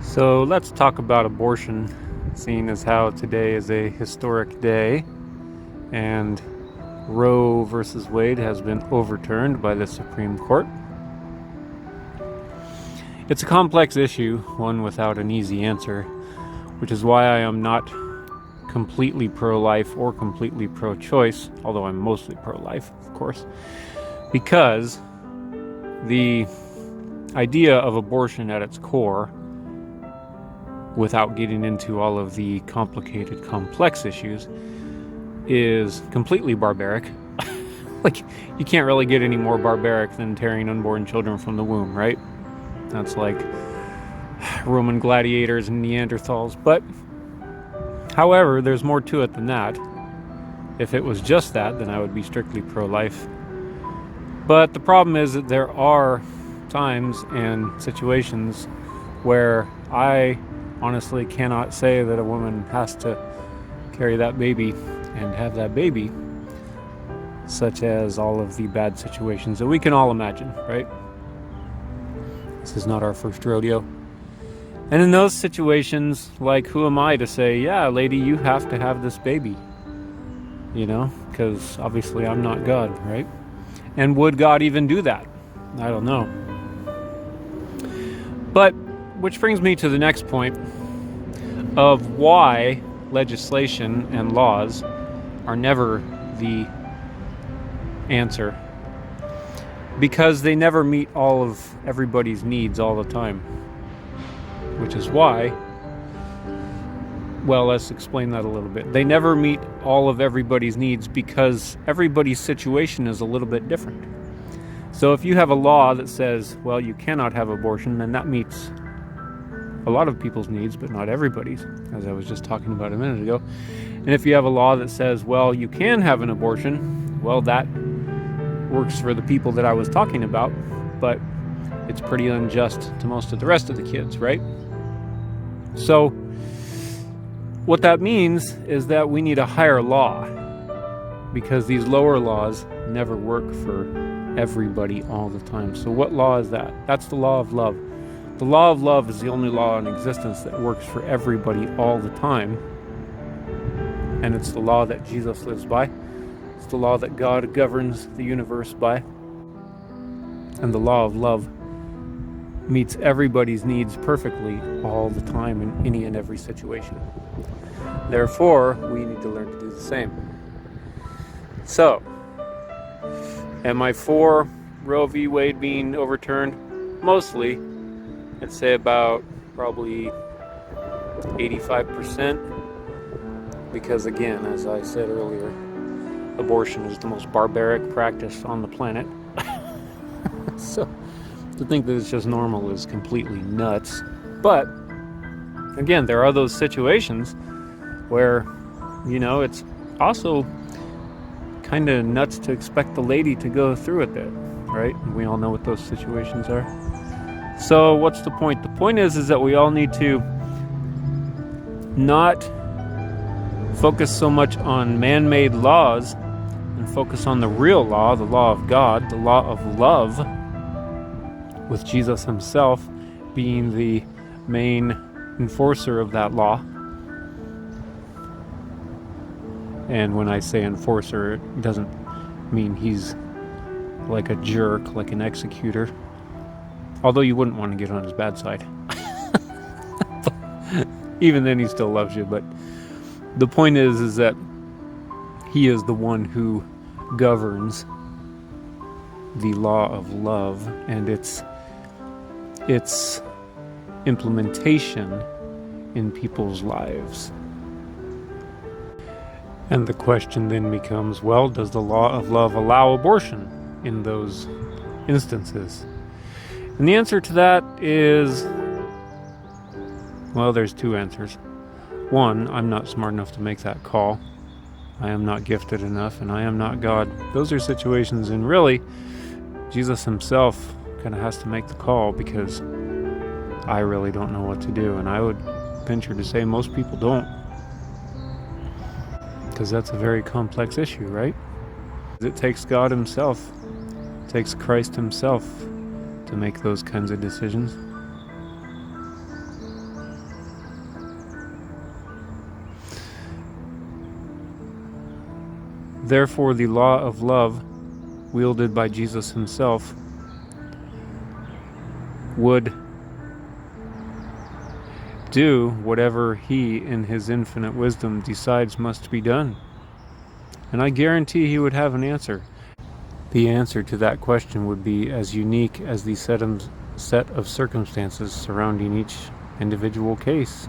So let's talk about abortion, seeing as how today is a historic day and Roe versus Wade has been overturned by the Supreme Court. It's a complex issue, one without an easy answer, which is why I am not completely pro-life or completely pro-choice, although I'm mostly pro-life, of course, because the idea of abortion at its core, without getting into all of the complicated, complex issues, is completely barbaric. Like, you can't really get any more barbaric than tearing unborn children from the womb, right? That's like Roman gladiators and Neanderthals. But, however, there's more to it than that. If it was just that, then I would be strictly pro-life. But the problem is that there are times and situations where I honestly cannot say that a woman has to carry that baby and have that baby, such as all of the bad situations that we can all imagine, right? This is not our first rodeo. And in those situations, like, who am I to say, yeah, lady, you have to have this baby? You know, because obviously I'm not God, right? And would God even do that? I don't know. But, which brings me to the next point of why legislation and laws are never the answer. Because they never meet all of everybody's needs all the time. Which is why, well, let's explain that a little bit. They never meet all of everybody's needs because everybody's situation is a little bit different. So if you have a law that says, well, you cannot have abortion, then that meets a lot of people's needs, but not everybody's, as I was just talking about a minute ago. And if you have a law that says, well, you can have an abortion, well, that works for the people that I was talking about, but it's pretty unjust to most of the rest of the kids, right? So what that means is that we need a higher law, because these lower laws never work for everybody all the time. So what law is that? That's the law of love. The law of love is the only law in existence that works for everybody all the time. And it's the law that Jesus lives by. It's the law that God governs the universe by. And the law of love meets everybody's needs perfectly all the time in any and every situation. Therefore, we need to learn to do the same. So, am I for Roe v. Wade being overturned? Mostly. I'd say about probably 85%. Because again, as I said earlier, abortion is the most barbaric practice on the planet. So, to think that it's just normal is completely nuts. But, again, there are those situations where, you know, it's also kind of nuts to expect the lady to go through with it, right? And we all know what those situations are. So what's the point? The point is that we all need to not focus so much on man-made laws and focus on the real law, the law of God, the law of love, with Jesus himself being the main enforcer of that law. And when I say enforcer, it doesn't mean he's like a jerk, like an executor. Although you wouldn't want to get on his bad side. Even then, he still loves you. But the point is that he is the one who governs the law of love and its implementation in people's lives. And the question then becomes, well, does the law of love allow abortion in those instances? And the answer to that is, well, there's two answers. One, I'm not smart enough to make that call. I am not gifted enough, and I am not God. Those are situations, and really, Jesus himself kind of has to make the call, because I really don't know what to do, and I would venture to say most people don't. Because that's a very complex issue, right? It takes God himself, it takes Christ himself to make those kinds of decisions. Therefore, the law of love, wielded by Jesus himself, would do whatever he, in his infinite wisdom, decides must be done. And I guarantee he would have an answer. The answer to that question would be as unique as the set of circumstances surrounding each individual case.